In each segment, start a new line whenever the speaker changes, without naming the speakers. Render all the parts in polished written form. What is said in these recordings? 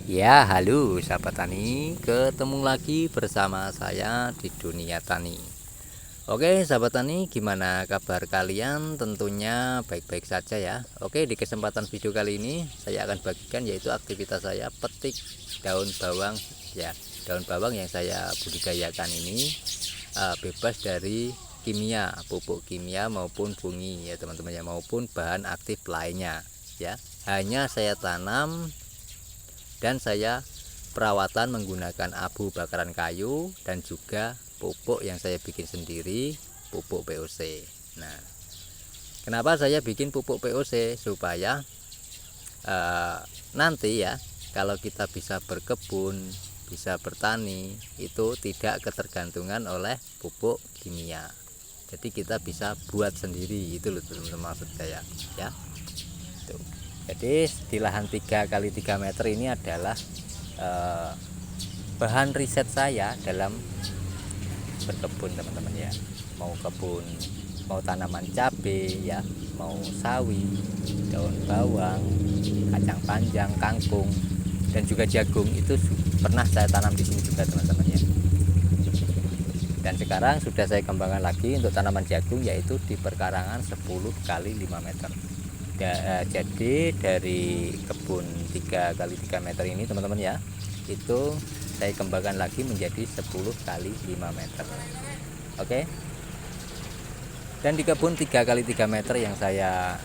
Ya, halo sahabat tani, ketemu lagi bersama saya di dunia tani. Oke, sahabat tani, gimana kabar kalian? Tentunya baik-baik saja ya. Oke, di kesempatan video kali ini saya akan bagikan yaitu aktivitas saya petik daun bawang ya. Daun bawang yang saya budidayakan ini bebas dari kimia, pupuk kimia maupun fungi ya teman-teman ya, maupun bahan aktif lainnya ya. Hanya saya tanam dan saya perawatan menggunakan abu bakaran kayu dan juga pupuk yang saya bikin sendiri, pupuk POC. Nah, kenapa saya bikin pupuk POC? Supaya nanti ya, kalau kita bisa berkebun, bisa bertani, itu tidak ketergantungan oleh pupuk kimia. Jadi kita bisa buat sendiri, itu loh teman-teman maksud saya ya. Tuh. Jadi di lahan 3x3 meter ini adalah bahan riset saya dalam berkebun teman-teman ya. Mau kebun, mau tanaman cabai ya, mau sawi, daun bawang, kacang panjang, kangkung, dan juga jagung itu pernah saya tanam di sini juga teman-teman ya. Dan sekarang sudah saya kembangkan lagi untuk tanaman jagung, yaitu di perkarangan 10x5 meter. Jadi dari kebun 3x3 meter ini teman-teman ya, itu saya kembangkan lagi menjadi 10x5 meter. Oke. Dan di kebun 3x3 meter yang saya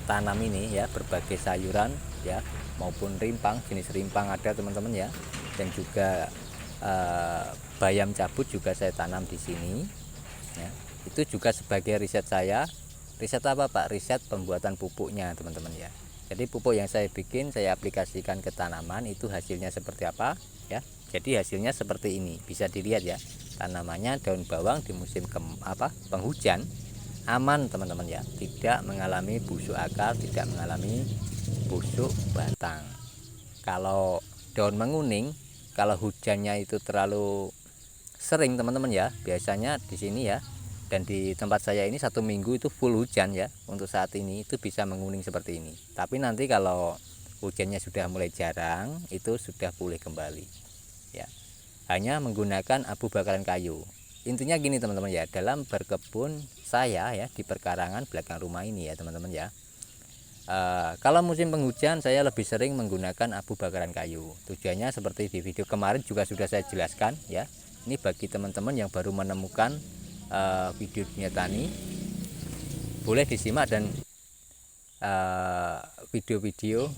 tanam ini ya, berbagai sayuran ya, maupun rimpang, jenis rimpang ada teman-teman ya, dan juga bayam cabut juga saya tanam di sini ya. Itu juga sebagai riset saya. Riset apa Pak? Riset pembuatan pupuknya teman-teman ya. Jadi pupuk yang saya bikin, saya aplikasikan ke tanaman, itu hasilnya seperti apa ya. Jadi hasilnya seperti ini, bisa dilihat ya. Tanamannya daun bawang di musim penghujan aman teman-teman ya, tidak mengalami busuk akar, tidak mengalami busuk batang. Kalau daun menguning, kalau hujannya itu terlalu sering teman-teman ya, biasanya di sini ya, dan di tempat saya ini 1 minggu itu full hujan ya. Untuk saat ini itu bisa menguning seperti ini. Tapi nanti kalau hujannya sudah mulai jarang, itu sudah pulih kembali ya. Hanya menggunakan abu bakaran kayu. Intinya gini teman-teman ya, dalam berkebun saya ya di perkarangan belakang rumah ini ya teman-teman ya. Kalau musim penghujan saya lebih sering menggunakan abu bakaran kayu. Tujuannya seperti di video kemarin juga sudah saya jelaskan ya. Ini bagi teman-teman yang baru menemukan video dunia tani, boleh disimak dan video-video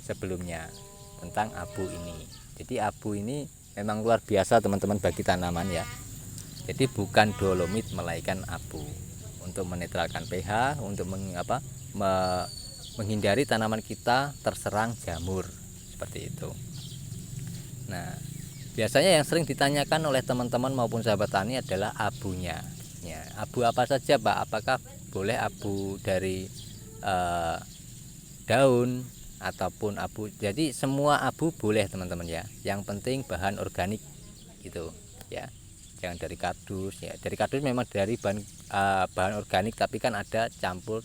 sebelumnya tentang abu ini. Jadi abu ini memang luar biasa teman-teman bagi tanaman ya. Jadi bukan dolomit melainkan abu, untuk menetralkan pH, untuk menghindari tanaman kita terserang jamur seperti itu. Nah, biasanya yang sering ditanyakan oleh teman-teman maupun sahabat tani adalah abunya ya. Abu apa saja Pak? Apakah boleh abu dari daun ataupun abu? Jadi semua abu boleh teman-teman ya, yang penting bahan organik gitu ya, jangan dari kardus ya. Dari kardus memang dari bahan organik, tapi kan ada campur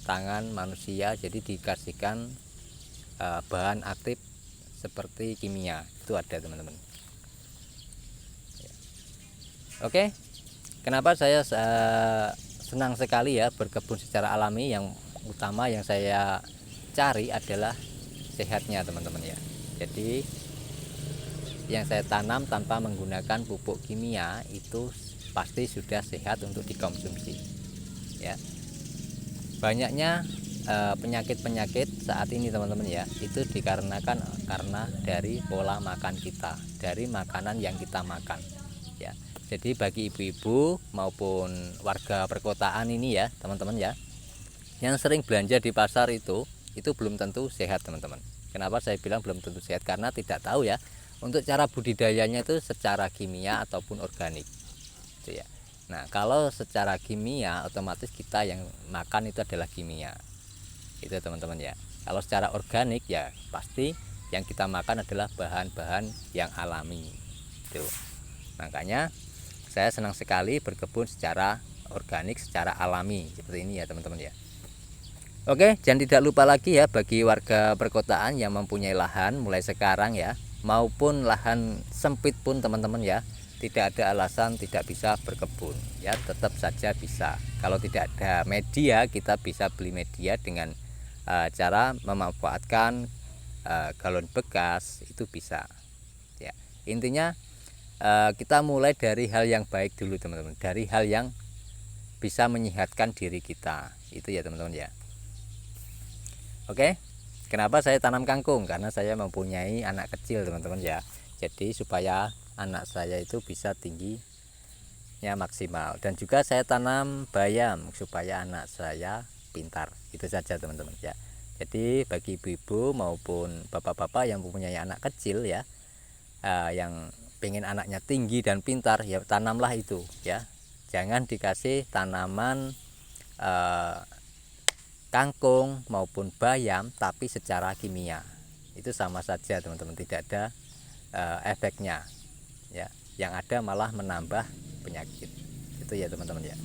tangan manusia, jadi dikasihkan bahan aktif seperti kimia, itu ada teman-teman. Oke, kenapa saya senang sekali ya berkebun secara alami? Yang utama yang saya cari adalah sehatnya teman-teman ya. Jadi yang saya tanam tanpa menggunakan pupuk kimia itu pasti sudah sehat untuk dikonsumsi ya. Banyaknya penyakit-penyakit saat ini teman-teman ya, itu dikarenakan karena dari pola makan kita, dari makanan yang kita makan ya. Jadi bagi ibu-ibu maupun warga perkotaan ini ya teman-teman ya, yang sering belanja di pasar itu belum tentu sehat teman-teman. Kenapa saya bilang belum tentu sehat? Karena tidak tahu ya untuk cara budidayanya itu secara kimia ataupun organik gitu ya. Nah, kalau secara kimia otomatis kita yang makan itu adalah kimia. Itu teman-teman ya. Kalau secara organik ya pasti yang kita makan adalah bahan-bahan yang alami. Itu. Makanya saya senang sekali berkebun secara organik, secara alami seperti ini ya teman-teman ya. Oke, dan tidak lupa lagi ya bagi warga perkotaan yang mempunyai lahan mulai sekarang ya, maupun lahan sempit pun teman-teman ya, tidak ada alasan tidak bisa berkebun ya, tetap saja bisa. Kalau tidak ada media, kita bisa beli media dengan cara memanfaatkan galon bekas, itu bisa ya. Intinya kita mulai dari hal yang baik dulu teman-teman, dari hal yang bisa menyehatkan diri kita, itu ya teman-teman ya. Oke, kenapa saya tanam kangkung? Karena saya mempunyai anak kecil teman-teman ya. Jadi supaya anak saya itu bisa tingginya maksimal. Dan juga saya tanam bayam supaya anak saya pintar. Itu saja teman-teman ya. Jadi bagi ibu-ibu maupun bapak-bapak yang mempunyai anak kecil ya, yang pengen anaknya tinggi dan pintar, ya tanamlah itu ya. Jangan dikasih tanaman kangkung maupun bayam tapi secara kimia, itu sama saja teman-teman, tidak ada efeknya ya, yang ada malah menambah penyakit, itu ya teman-teman ya.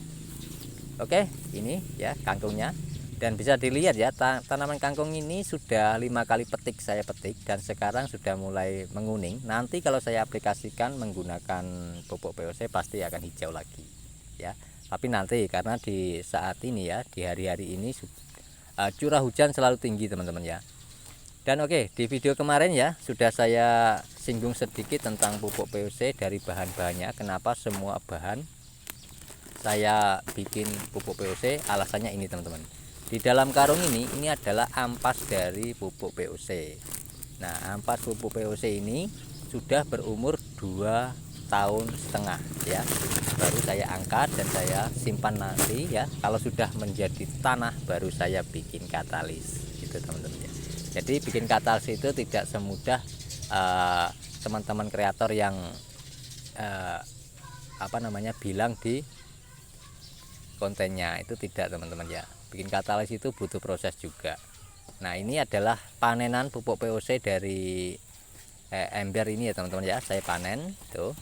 Oke, ini ya kangkungnya, dan bisa dilihat ya tanaman kangkung ini sudah 5 kali petik saya petik dan sekarang sudah mulai menguning. Nanti kalau saya aplikasikan menggunakan pupuk POC pasti akan hijau lagi ya. Tapi nanti karena di saat ini ya, di hari-hari ini curah hujan selalu tinggi teman-teman ya. Dan oke, di video kemarin ya sudah saya singgung sedikit tentang pupuk POC dari bahan-bahannya. Kenapa semua bahan saya bikin pupuk POC? Alasannya ini teman-teman. Di dalam karung ini adalah ampas dari pupuk POC. Nah, ampas pupuk POC ini sudah berumur 2,5 tahun ya. Baru saya angkat dan saya simpan nanti ya, kalau sudah menjadi tanah baru saya bikin katalis, gitu teman-teman ya. Jadi bikin katalis itu tidak semudah teman-teman kreator yang bilang di kontennya, itu tidak teman-teman ya. Bikin katalis itu butuh proses juga. Nah, ini adalah panenan pupuk POC dari ember ini ya teman-teman ya, saya panen tuh.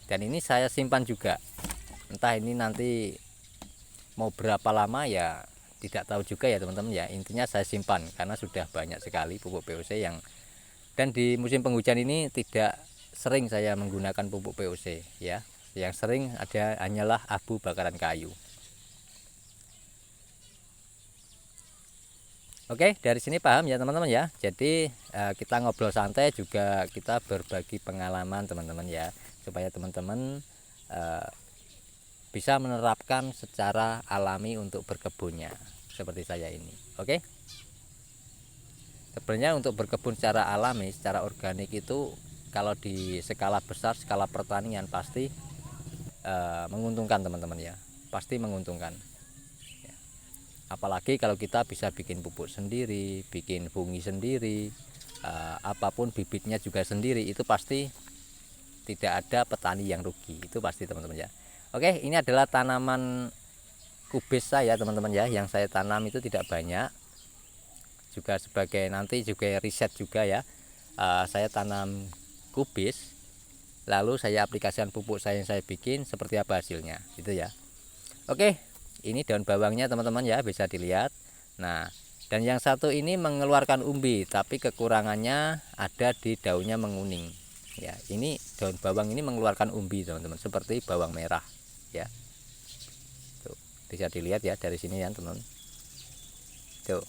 Dan ini saya simpan juga, entah ini nanti mau berapa lama ya tidak tahu juga ya teman-teman ya. Intinya saya simpan karena sudah banyak sekali pupuk POC yang, dan di musim penghujan ini tidak sering saya menggunakan pupuk POC ya. Yang sering ada hanyalah abu bakaran kayu. Oke, dari sini paham ya teman-teman ya. Jadi kita ngobrol santai juga, kita berbagi pengalaman teman-teman ya, supaya teman-teman bisa menerapkan secara alami untuk berkebunnya seperti saya ini. Oke. Sebenarnya untuk berkebun secara alami, secara organik itu kalau di skala besar, skala pertanian pasti menguntungkan teman-teman ya. Pasti menguntungkan. Apalagi kalau kita bisa bikin pupuk sendiri, bikin fungi sendiri, apapun bibitnya juga sendiri, itu pasti tidak ada petani yang rugi, itu pasti teman-teman ya. Oke, ini adalah tanaman kubis saya teman-teman ya, yang saya tanam itu tidak banyak, juga sebagai nanti juga riset juga ya. Saya tanam kubis, lalu saya aplikasikan pupuk saya yang saya bikin, seperti apa hasilnya itu ya. Oke, ini daun bawangnya teman-teman ya, bisa dilihat. Nah, dan yang satu ini mengeluarkan umbi, tapi kekurangannya ada di daunnya menguning ya. Ini daun bawang ini mengeluarkan umbi teman-teman, seperti bawang merah ya. Tuh, bisa dilihat ya dari sini ya teman. Tuh,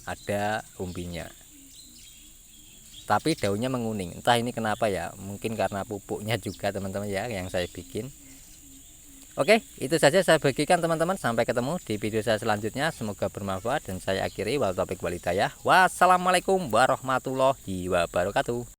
ada umbinya, tapi daunnya menguning. Entah ini kenapa ya, mungkin karena pupuknya juga teman-teman ya yang saya bikin. Oke, itu saja saya bagikan teman-teman. Sampai ketemu di video saya selanjutnya. Semoga bermanfaat dan saya akhiri. Wal taufiq wal hidayah. Wassalamualaikum warahmatullahi wabarakatuh.